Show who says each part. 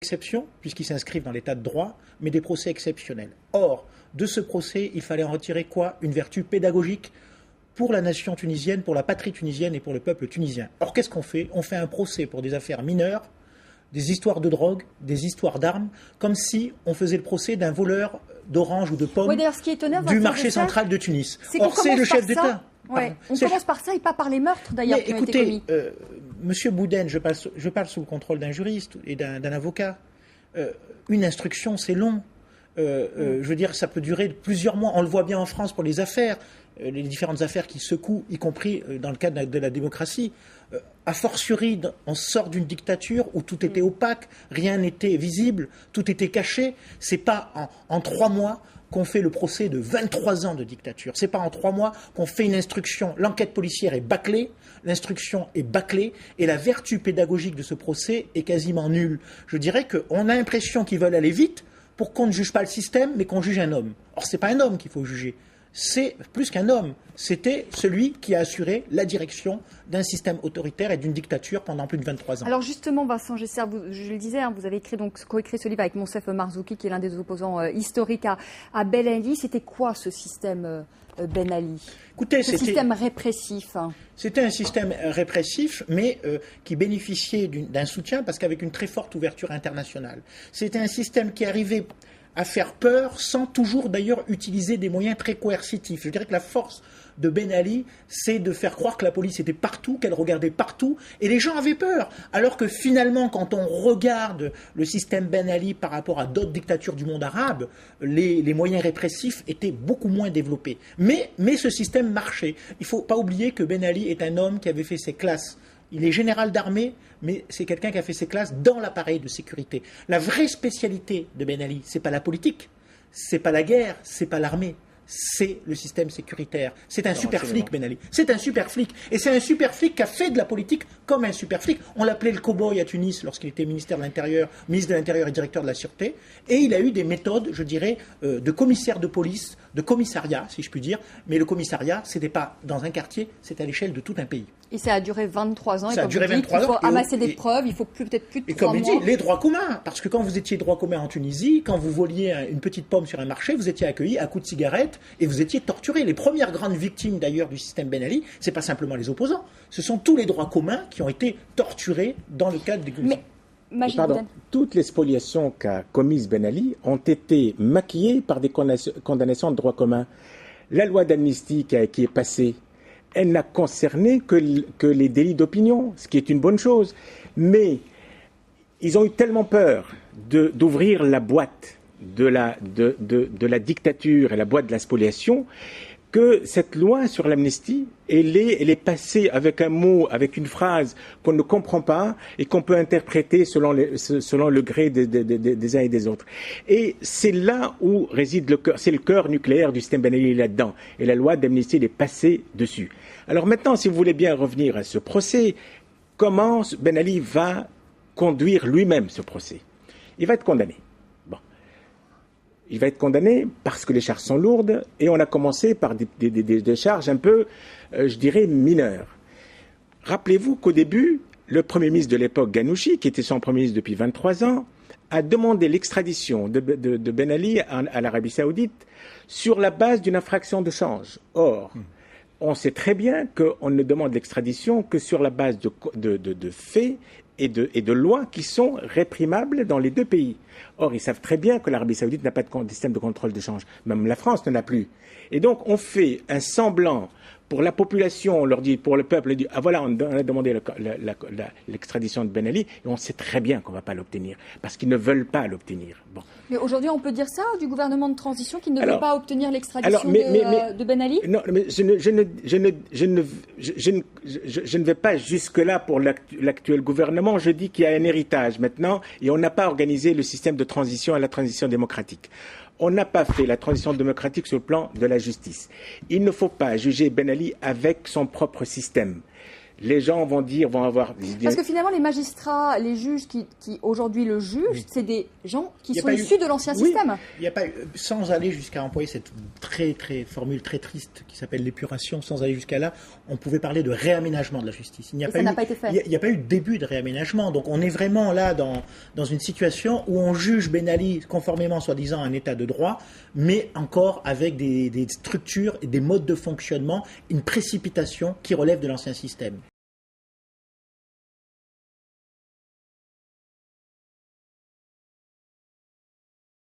Speaker 1: exceptions, puisqu'ils s'inscrivent dans l'état de droit, mais des procès exceptionnels. Or, de ce procès, il fallait en retirer quoi? Une vertu pédagogique pour la nation tunisienne, pour la patrie tunisienne et pour le peuple tunisien. Or, qu'est-ce qu'on fait? On fait un procès pour des affaires mineures, des histoires de drogue, des histoires d'armes, comme si on faisait le procès d'un voleur d'oranges ou de pommes
Speaker 2: ce qui est étonnant,
Speaker 1: du marché central de Tunis.
Speaker 2: Or,
Speaker 1: c'est le chef d'État.
Speaker 2: On commence par ça et pas par les meurtres, d'ailleurs, qui ont été commis.
Speaker 1: Monsieur Bouden, je parle sous le contrôle d'un juriste et d'un avocat. Une instruction, c'est long. Je veux dire, ça peut durer plusieurs mois. On le voit bien en France pour les affaires, les différentes affaires qui secouent, y compris dans le cadre de la démocratie. A fortiori, on sort d'une dictature où tout était opaque, rien n'était visible, tout était caché. C'est pas en 3 mois qu'on fait le procès de 23 ans de dictature. C'est pas en 3 mois qu'on fait une instruction. L'enquête policière est bâclée, l'instruction est bâclée, et la vertu pédagogique de ce procès est quasiment nulle. Je dirais qu'on a l'impression qu'ils veulent aller vite pour qu'on ne juge pas le système, mais qu'on juge un homme. Or, c'est pas un homme qu'il faut juger. C'est plus qu'un homme. C'était celui qui a assuré la direction d'un système autoritaire et d'une dictature pendant plus de 23 ans.
Speaker 2: Alors justement, Vincent Gesser, je le disais, vous avez coécrit ce livre avec Monsef Marzouki, qui est l'un des opposants historiques à Ben Ali. C'était quoi ce système Ben Ali?
Speaker 1: Écoutez,
Speaker 2: ce système répressif.
Speaker 1: C'était un système répressif, mais qui bénéficiait d'un soutien, parce qu'avec une très forte ouverture internationale. C'était un système qui arrivait à faire peur sans toujours d'ailleurs utiliser des moyens très coercitifs. Je dirais que la force de Ben Ali, c'est de faire croire que la police était partout, qu'elle regardait partout, et les gens avaient peur. Alors que finalement, quand on regarde le système Ben Ali par rapport à d'autres dictatures du monde arabe, les moyens répressifs étaient beaucoup moins développés. Mais ce système marchait. Il ne faut pas oublier que Ben Ali est un homme qui avait fait ses classes. Il est général d'armée, mais c'est quelqu'un qui a fait ses classes dans l'appareil de sécurité. La vraie spécialité de Ben Ali, c'est pas la politique, c'est pas la guerre, c'est pas l'armée, c'est le système sécuritaire. C'est un super flic, Ben Ali. C'est un super flic. Et c'est un super flic qui a fait de la politique comme un super flic. On l'appelait le cow-boy à Tunis lorsqu'il était ministre de l'Intérieur et directeur de la Sûreté. Et il a eu des méthodes, je dirais, de commissaire de police, de commissariat, si je puis dire. Mais le commissariat, c'était pas dans un quartier, c'était à l'échelle de tout un pays.
Speaker 2: Et ça a duré 23 ans.
Speaker 1: Ça a duré 23 ans.
Speaker 2: Il faut amasser des preuves, il faut peut-être plus de 3 mois.
Speaker 1: Et comme il dit, les droits communs. Parce que quand vous étiez droit commun en Tunisie, quand vous voliez une petite pomme sur un marché, vous étiez accueilli à coups de cigarette et vous étiez torturé. Les premières grandes victimes d'ailleurs du système Ben Ali, c'est pas simplement les opposants. Ce sont tous les droits communs qui ont été torturés dans le cadre des gouvernements.
Speaker 3: Toutes les spoliations qu'a commises Ben Ali ont été maquillées par des condamnations de droit commun. La loi d'amnistie qui est passée, elle n'a concerné que les délits d'opinion, ce qui est une bonne chose. Mais ils ont eu tellement peur d'ouvrir la boîte de la dictature et la boîte de la spoliation que cette loi sur l'amnistie, elle est passée avec un mot, avec une phrase qu'on ne comprend pas et qu'on peut interpréter selon le gré des uns et des autres. Et c'est là où réside le cœur, c'est le cœur nucléaire du système Ben Ali là-dedans. Et la loi d'amnistie est passée dessus. Alors maintenant, si vous voulez bien revenir à ce procès, comment Ben Ali va conduire lui-même ce procès? Il va être condamné. Il va être condamné parce que les charges sont lourdes et on a commencé par des charges un peu, je dirais, mineures. Rappelez-vous qu'au début, le Premier ministre de l'époque, Ghanouchi, qui était son Premier ministre depuis 23 ans, a demandé l'extradition de Ben Ali à l'Arabie Saoudite sur la base d'une infraction de change. Or, on sait très bien qu'on ne demande l'extradition que sur la base de faits et de lois qui sont réprimables dans les deux pays. Or, ils savent très bien que l'Arabie Saoudite n'a pas de système de contrôle de change. Même la France n'en a plus. Et donc, on fait un semblant pour la population, on leur dit, pour le peuple, on dit, ah voilà, on a demandé l'extradition de Ben Ali, et on sait très bien qu'on ne va pas l'obtenir, parce qu'ils ne veulent pas l'obtenir. Bon.
Speaker 2: Mais aujourd'hui, on peut dire ça du gouvernement de transition qui ne veut pas obtenir l'extradition de Ben Ali?
Speaker 3: Non, mais je ne vais pas jusque-là pour l'actuel gouvernement. Je dis qu'il y a un héritage maintenant, et on n'a pas organisé le système de transition à la transition démocratique. On n'a pas fait la transition démocratique sur le plan de la justice. Il ne faut pas juger Ben Ali avec son propre système. les gens vont avoir des idées.
Speaker 2: Parce que finalement, les magistrats, les juges qui aujourd'hui le jugent, c'est des gens qui sont issus de l'ancien système.
Speaker 1: Il n'y a pas eu, sans aller jusqu'à employer cette formule très triste qui s'appelle l'épuration, sans aller jusqu'à là, on pouvait parler de réaménagement de la justice.
Speaker 2: Ça n'a pas été fait.
Speaker 1: Il n'y a pas eu de début de réaménagement. Donc on est vraiment là dans une situation où on juge Ben Ali conformément, soi-disant, à un état de droit, mais encore avec des structures et des modes de fonctionnement, une précipitation qui relève de l'ancien système.